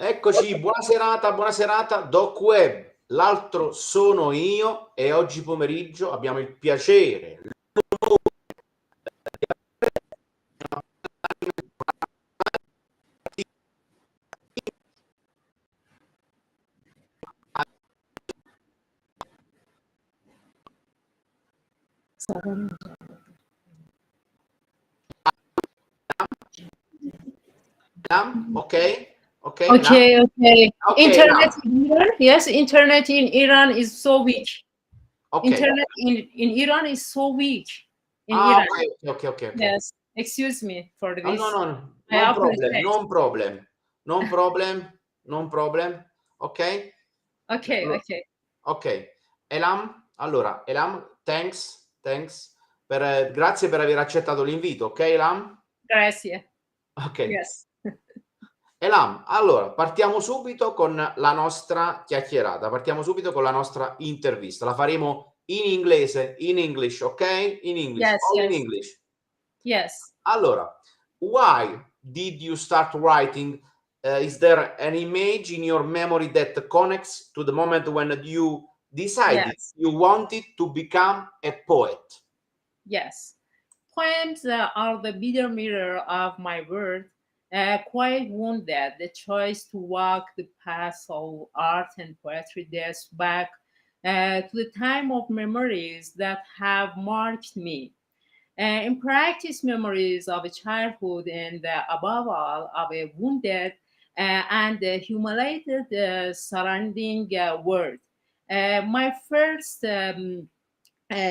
Eccoci, buona serata, Doc Web. L'altro sono io e oggi pomeriggio abbiamo il piacere. Ok? Okay, okay. Okay, Internet in Iran? Yes, internet in Iran is so weak. Okay. Internet in Iran is so weak. In Ah, Iran. okay. Yes. Excuse me for this. No, I apologize. non problem. Ok? Okay. Ok. Elam, thanks grazie per aver accettato l'invito, ok Elam? Grazie. Ok. Yes. Elam, allora, partiamo subito con la nostra chiacchierata, partiamo subito con la nostra intervista. La faremo in inglese, in English, ok? In English, Yes, all in yes. English. Yes. Allora, why did you start writing? Is there an image in your memory that connects to the moment when you decided you wanted to become a poet? Yes. Poems are the bigger mirror of my world. Quite wounded, the choice to walk the path of art and poetry dates back to the time of memories that have marked me. In practice, memories of a childhood and above all of a wounded and humiliated surrounding world. My first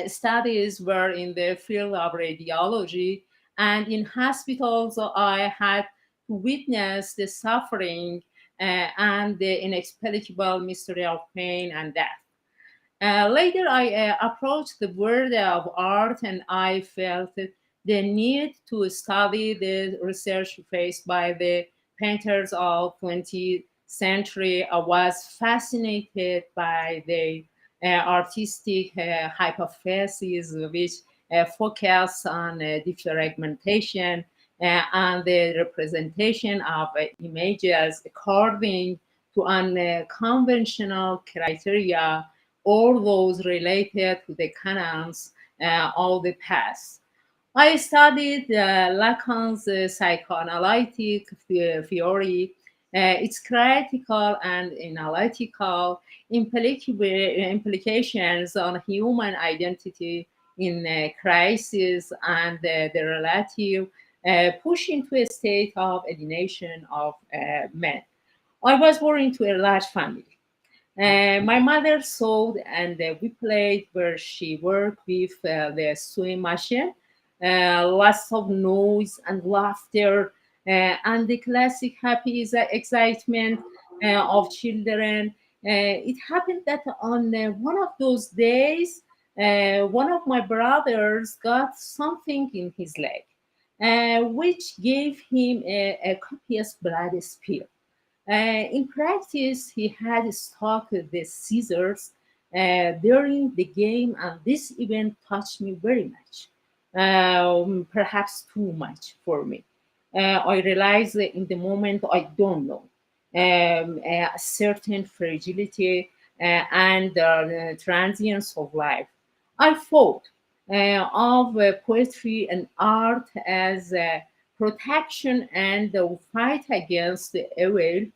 studies were in the field of radiology, and in hospitals, I had to witness the suffering and the inexplicable mystery of pain and death. Later, I approached the world of art and I felt the need to study the research faced by the painters of 20th century. I was fascinated by the artistic hypotheses which focus on defragmentation and the representation of images according to unconventional criteria, or those related to the canons of the past. I studied Lacan's psychoanalytic theory, its critical and analytical implications on human identity in crisis, and the relative push into a state of alienation of men. I was born into a large family. My mother sewed and we played where she worked with the sewing machine. Lots of noise and laughter and the classic happy excitement of children. It happened that on one of those days, one of my brothers got something in his leg, which gave him a copious blood spill. In practice, he had stuck the scissors during the game, and this event touched me very much, perhaps too much for me. I realized that in the moment I don't know a certain fragility and transience of life. I thought of poetry and art as protection and the fight against the evil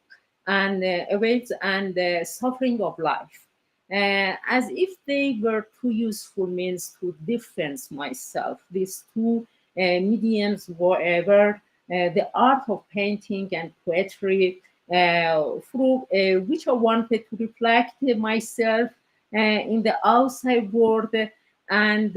and awaits and the suffering of life, as if they were two useful means to defend myself. These two mediums were the art of painting and poetry, through which I wanted to reflect myself in the outside world and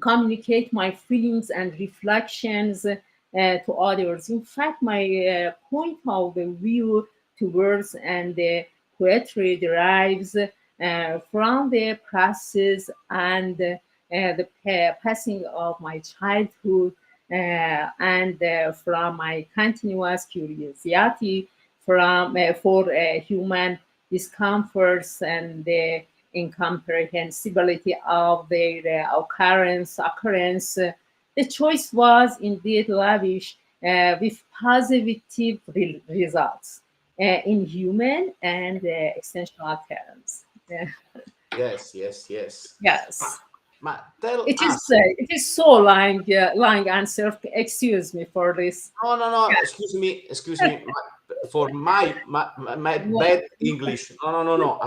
communicate my feelings and reflections to others. In fact, my point of view towards and poetry derives from the process and the passing of my childhood and from my continuous curiosity from for human discomforts and the incomprehensibility of their occurrence. The choice was indeed lavish with positive results. in human and essential terms. Yes, yes, yes. Ma, Yes. tell us. It is so long answer. Excuse me for this. No, no, no. Excuse me. For my Yeah. bad English. No, no, no, no.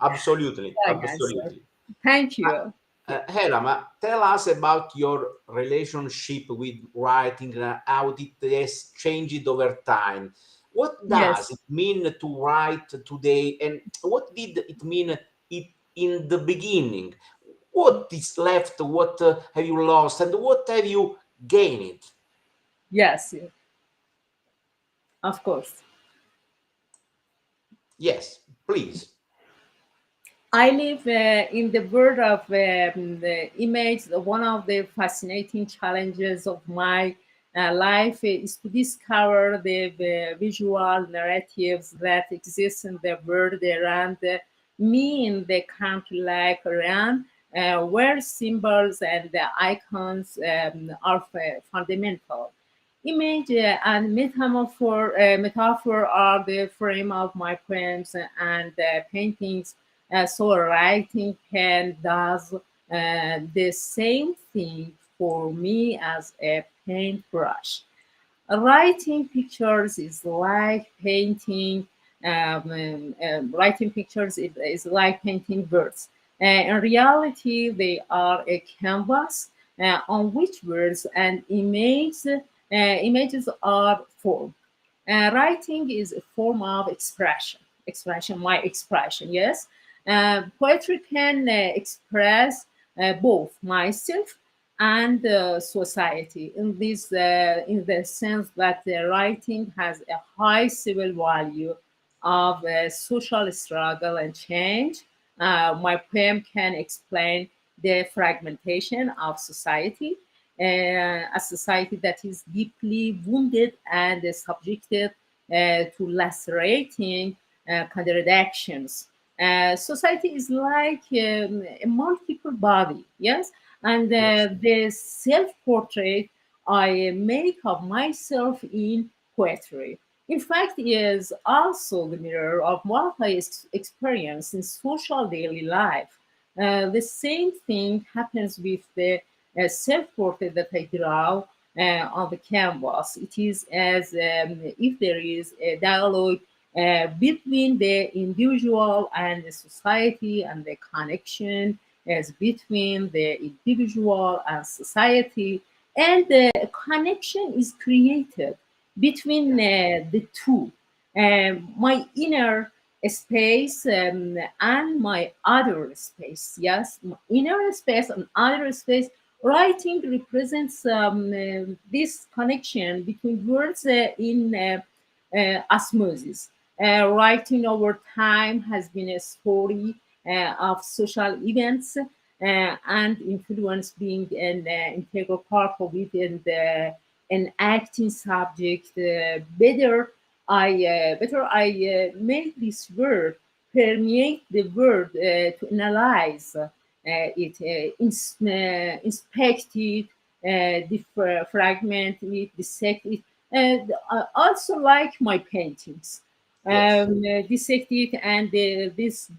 Absolutely, Long answer. absolutely. Thank you. Helen, tell us about your relationship with writing, how it has changed over time. What does Yes. it mean to write today, and what did it mean in the beginning? What is left? What have you lost, and what have you gained? Yes. Of course. Yes, please. I live in the world of the image. One of the fascinating challenges of my life is to discover the visual narratives that exist in the world around me in the country like Iran, where symbols and the icons are fundamental. Image and metaphor are the frame of my poems and paintings. So writing pen does the same thing for me as a paintbrush. Writing pictures is like painting. Writing pictures is like painting words. In reality, they are a canvas on which words and images are formed. Writing is a form of expression. My expression, yes. Poetry can express both myself and society in the sense that the writing has a high civil value of social struggle and change. My poem can explain the fragmentation of society, a society that is deeply wounded and subjected to lacerating contradictions. Society is like a multiple body, yes, and Yes, the self portrait I make of myself in poetry. In fact, is also the mirror of what I experience in social daily life. The same thing happens with the self portrait that I draw on the canvas. It is as if there is a dialogue between the individual and the society, and the connection as between the individual and society, and the connection is created between yeah, the two. My inner space and my outer space. Yes, my inner space and outer space. Writing represents this connection between words in osmosis. Writing over time has been a story of social events and influence being an integral part of it, and an acting subject. Better I make this word permeate the word to analyze it, inspect it, fragment it, dissect it, and also like my paintings, yes, dissect it, and this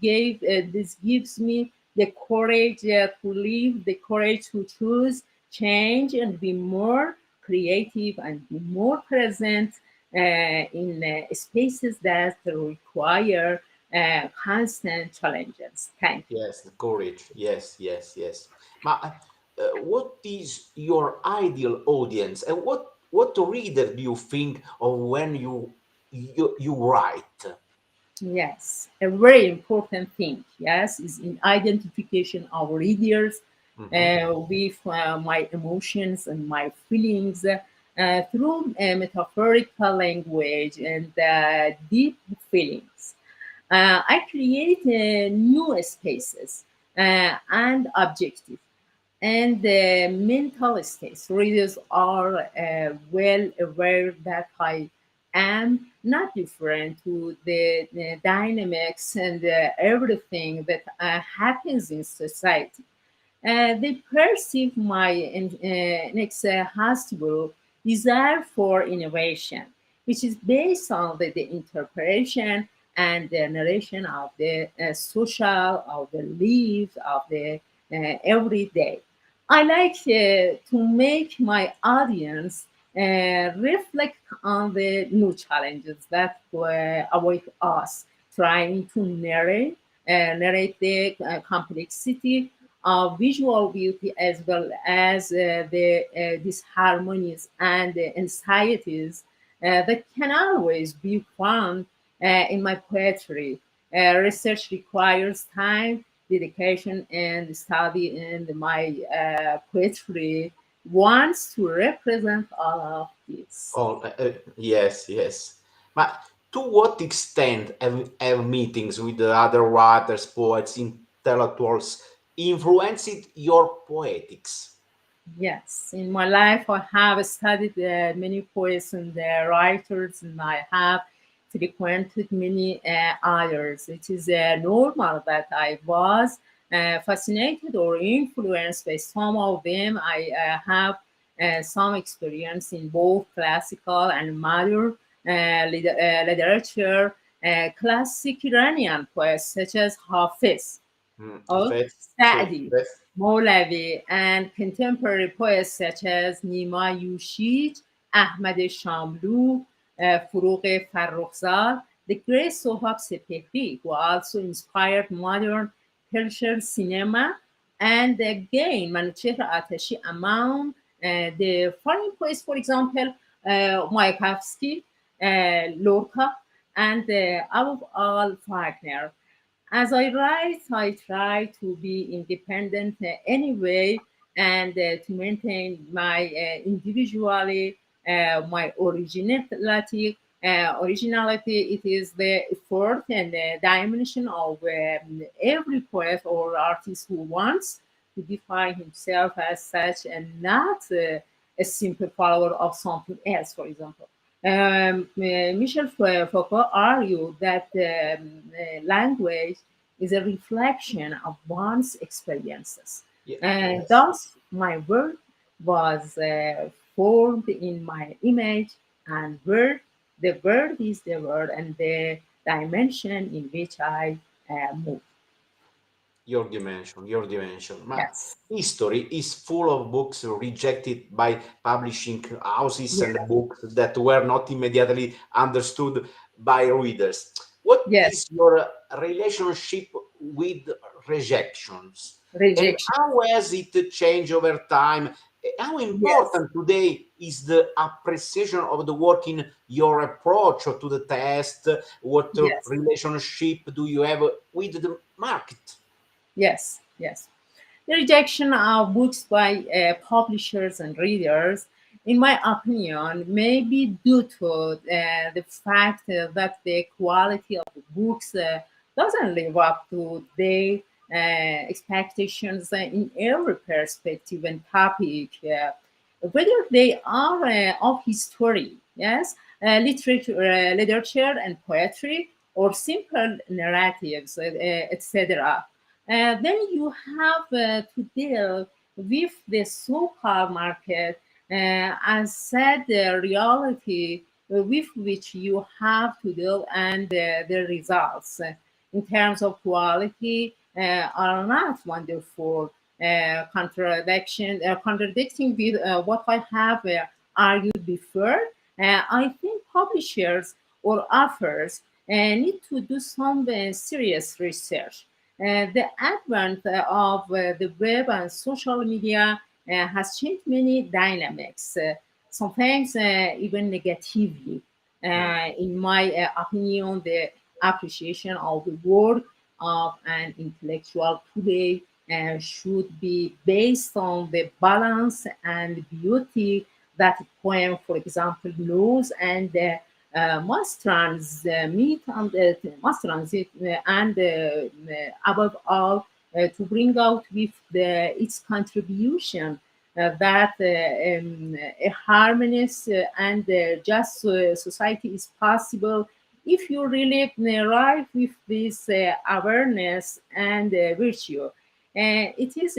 gives me the courage to live, the courage to choose change and be more creative and be more present in spaces that require constant challenges. Thank you. yes. The courage. Yes, yes, yes. What is your ideal audience, and what reader do you think of when you write? Yes, a very important thing, yes, is in identification of readers Hmm. with my emotions and my feelings through metaphorical language and deep feelings. I create new spaces and objectives and the mental states. Readers are well aware that I am not different to the dynamics and everything that happens in society. They perceive my inexhaustible desire for innovation, which is based on the interpretation and the narration of the social, of the lives of the everyday. I like to make my audience reflect on the new challenges that await us, trying to narrate the complexity of visual beauty as well as the disharmonies and the anxieties that can always be found in my poetry. Research requires time, dedication, and study, and my poetry wants to represent all of this. Oh, yes, yes. But to what extent have meetings with the other writers, poets, intellectuals influenced your poetics? Yes, in my life, I have studied many poets and writers, and I have frequented many others. It is normal that I was fascinated or influenced by some of them. I have some experience in both classical and modern literature. Classic Iranian poets such as Hafiz or Fest, true. Sa'di, Molavi, and contemporary poets such as Nima Yushij, Ahmad Shamlu, Furuq Farrokhzad, the great Sohab Sepehri, who also inspired modern Persian cinema, and again Manuchehr Atashi among the foreign poets, for example, Mayakovsky, Lorca, and above all Wagner. As I write, I try to be independent anyway and to maintain my individuality, my originality. Originality, it is the effort and the dimension of every poet or artist who wants to define himself as such and not a simple follower of something else, for example. Michel Foucault argued that language is a reflection of one's experiences. Yeah, And yes. thus, my work was formed in my image, and the word is the word and the dimension in which I move. Your dimension. Ma Yes, history is full of books rejected by publishing houses and yes, books that were not immediately understood by readers. What yes, is your relationship with rejections? And rejection. how has it changed over time? How Yes, important today is the appreciation of the work in your approach to the test? What yes. relationship do you have with the market? Yes, yes. The rejection of books by publishers and readers, in my opinion, may be due to the fact that the quality of the books doesn't live up to their expectations in every perspective and topic. Whether they are of history, yes, literature and poetry, or simple narratives, etc. Then you have to deal with the so-called market as said the reality with which you have to deal and the results in terms of quality are not wonderful contradicting with what I have argued before. I think publishers or authors need to do some serious research. The advent of the web and social media has changed many dynamics, sometimes even negatively. Mm. In my opinion, the appreciation of the work of an intellectual today should be based on the balance and beauty that a poem, for example, knows and must transmit and must transit and above all to bring out with its contribution that a harmonious and just society is possible if you really arrive with this awareness and virtue. It is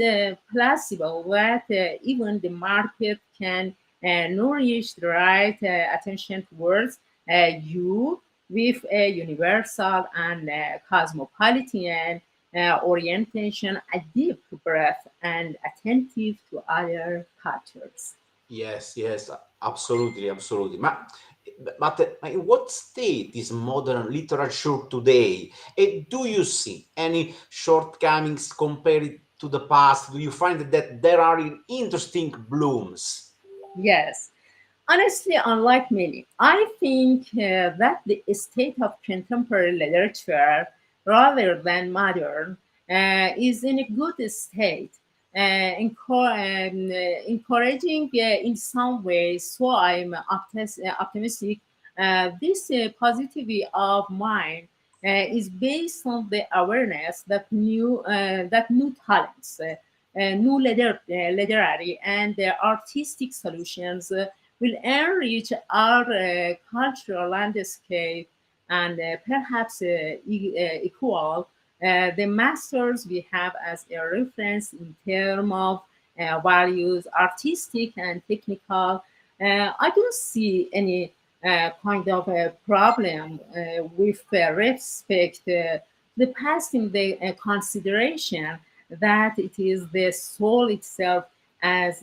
plausible that even the market can nourish the right attention towards. you with a universal and cosmopolitan orientation, a deep breath, and attentive to other cultures. Yes, yes, absolutely, absolutely. But in what state is modern literature today? And do you see any shortcomings compared to the past? Do you find that there are interesting blooms? Yes. Honestly, unlike many, I think that the state of contemporary literature, rather than modern, is in a good state, encouraging in some ways. So I'm optimistic. This positivity of mine is based on the awareness that new talents, new literary and artistic solutions will enrich our cultural landscape and perhaps equal the masters we have as a reference in terms of values, artistic and technical. I don't see any kind of a problem with respect the past in the consideration that it is the soul itself as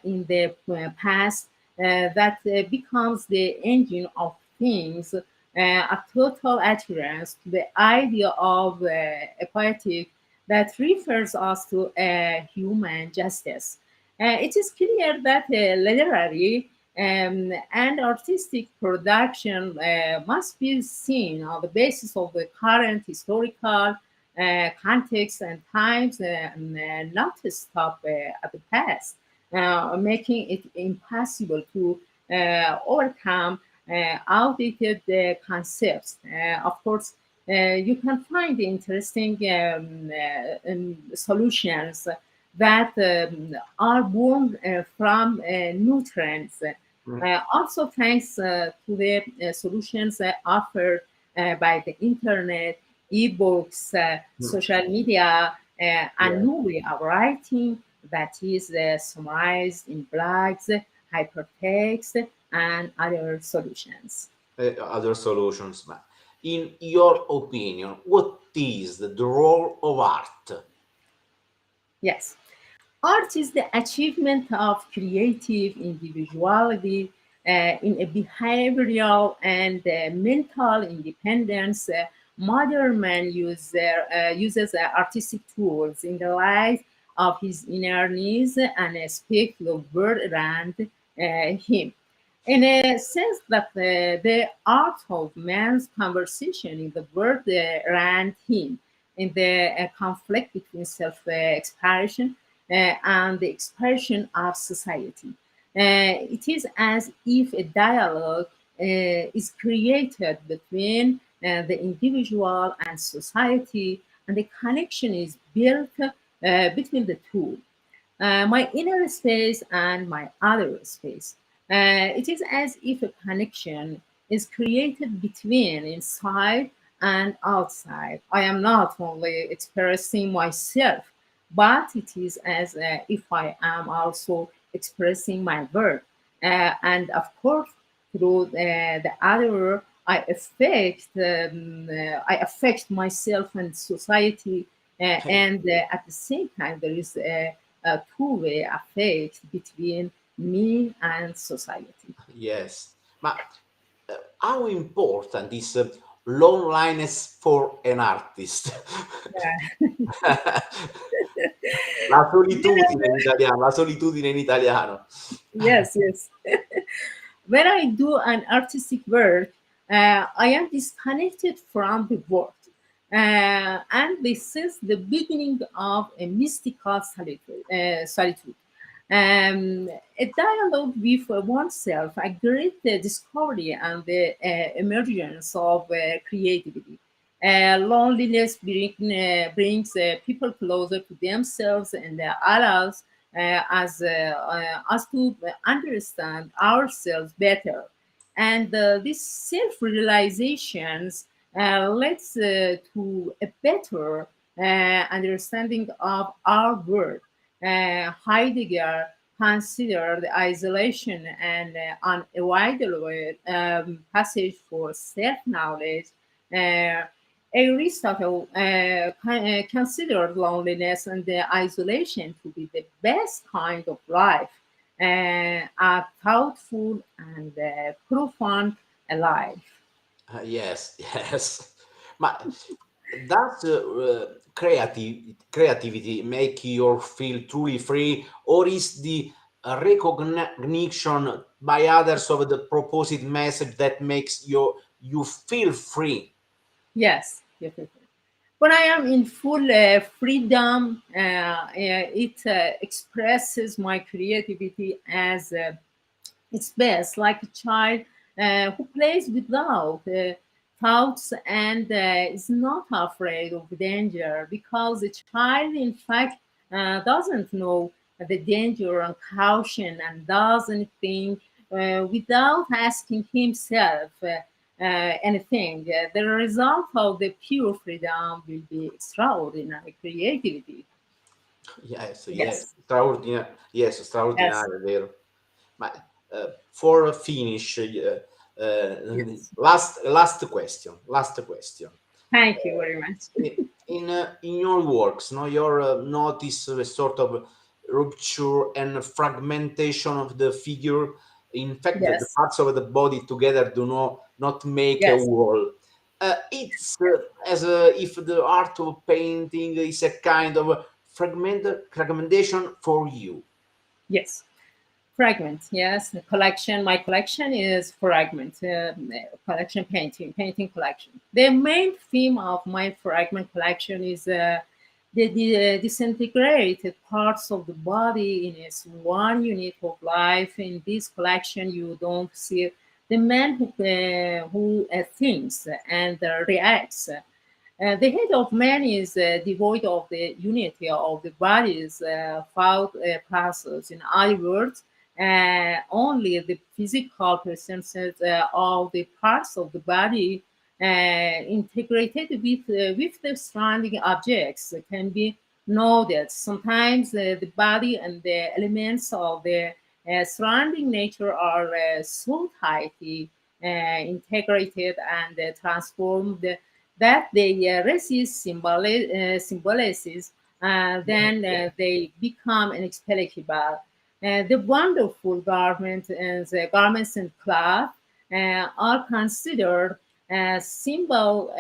in the past that becomes the engine of things, a total adherence to the idea of a poetic that refers us to human justice. It is clear that literary and artistic production must be seen on the basis of the current historical context and times, and not to stop at the past, making it impossible to overcome outdated concepts. Of course, you can find interesting solutions that are born from new trends. Mm, Also, thanks to the solutions offered by the internet, ebooks, mm. social media, and Yeah, new way of writing that is summarized in blogs, hypertext, and other solutions. other solutions. But in your opinion, what is the role of art? Yes. Art is the achievement of creative individuality in a behavioral and mental independence. Modern man uses artistic tools in the light of his inner needs and speak the world around him. In a sense that the art of man's conversation in the world around him, in the conflict between self-expression and the expression of society. It is as if a dialogue is created between the individual and society, and the connection is built between the two, my inner space and my outer space. It is as if a connection is created between inside and outside. I am not only expressing myself, but it is as if I am also expressing my work. And of course, through the other, I affect myself and society, and at the same time, there is a two-way effect between me and society. Yes, but how important is loneliness for an artist? Yeah. La solitudine in italiano, la solitudine in italiano. Yes, yes. When I do an artistic work, I am disconnected from the world. And this is the beginning of a mystical solitude. A dialogue with oneself, a great discovery and the emergence of creativity. Brings people closer to themselves and allows us to understand ourselves better. And this self realizations leads to a better understanding of our world. Heidegger consider the isolation and unavoidable passage for self-knowledge. Uh, Aristotle considered loneliness and the isolation to be the best kind of life, a thoughtful and profound life. Yes, yes. But does creativity make you feel truly free, or is the recognition by others of the proposed message that makes you feel free? Yes, definitely. When I am in full freedom, it expresses my creativity as its best, like a child who plays without thoughts and is not afraid of danger, because the child, in fact, doesn't know the danger and caution and doesn't think without asking himself anything. The result of the pure freedom will be extraordinary creativity. Yes, yes, Yes, extraordinary. Yes, yes, extraordinary. Vero. Ma for a finish, yes. last question. Last question. Thank you very much. In your works, no, your notice a sort of rupture and fragmentation of the figure. In fact, the Yes, parts of the body together do not make a yes. wall. It's as if the art of painting is a kind of fragmentation for you. Yes, fragment. Yes, the collection. My collection is fragment. Collection painting collection. The main theme of my fragment collection is the disintegrated parts of the body in its one unit of life. In this collection, you don't see the man who thinks and reacts. The head of man is devoid of the unity of the body's thought process. In other words, only the physical presences of the parts of the body integrated with the surrounding objects can be noted. Sometimes the body and the elements of the surrounding nature are so tightly integrated and transformed that they resist symbolisms, then they become inexplicable. The wonderful garments and cloth are considered a symbol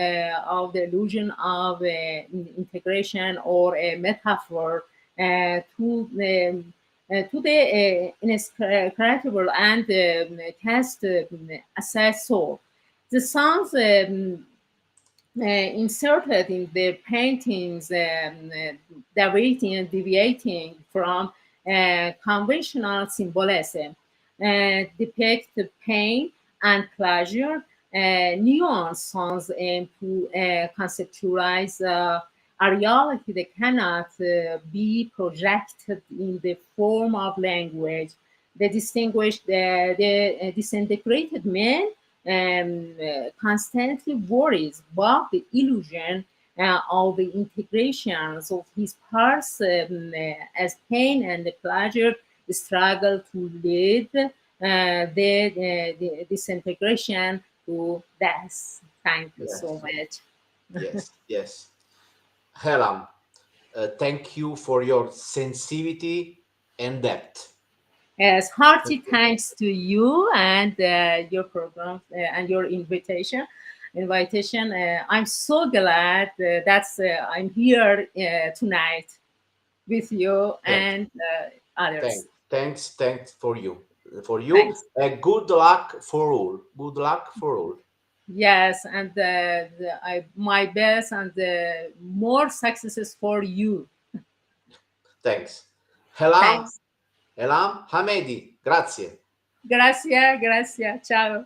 of the illusion of integration or a metaphor to the inscrutable and cast aside soul. The songs inserted in the paintings, deviating from conventional symbolism, depict pain and pleasure. Nuance songs aim to conceptualize a reality that cannot be projected in the form of language. The distinguished, the disintegrated man constantly worries about the illusion of the integrations of his parts as pain and the pleasure struggle to lead the disintegration to death. Thank you so Yes, much. yes, yes. Helam, thank you for your sensitivity and depth. Yes, hearty thanks to you and your program and your invitation. I'm so glad I'm here tonight with you Thanks, and others. thanks for you. For you, Thanks. good luck for all. Good luck for all. Yes, and my best and more successes for you. Thanks. Helam, Thanks. Elham Hamedi. Grazie. Gracias, gracias. Ciao.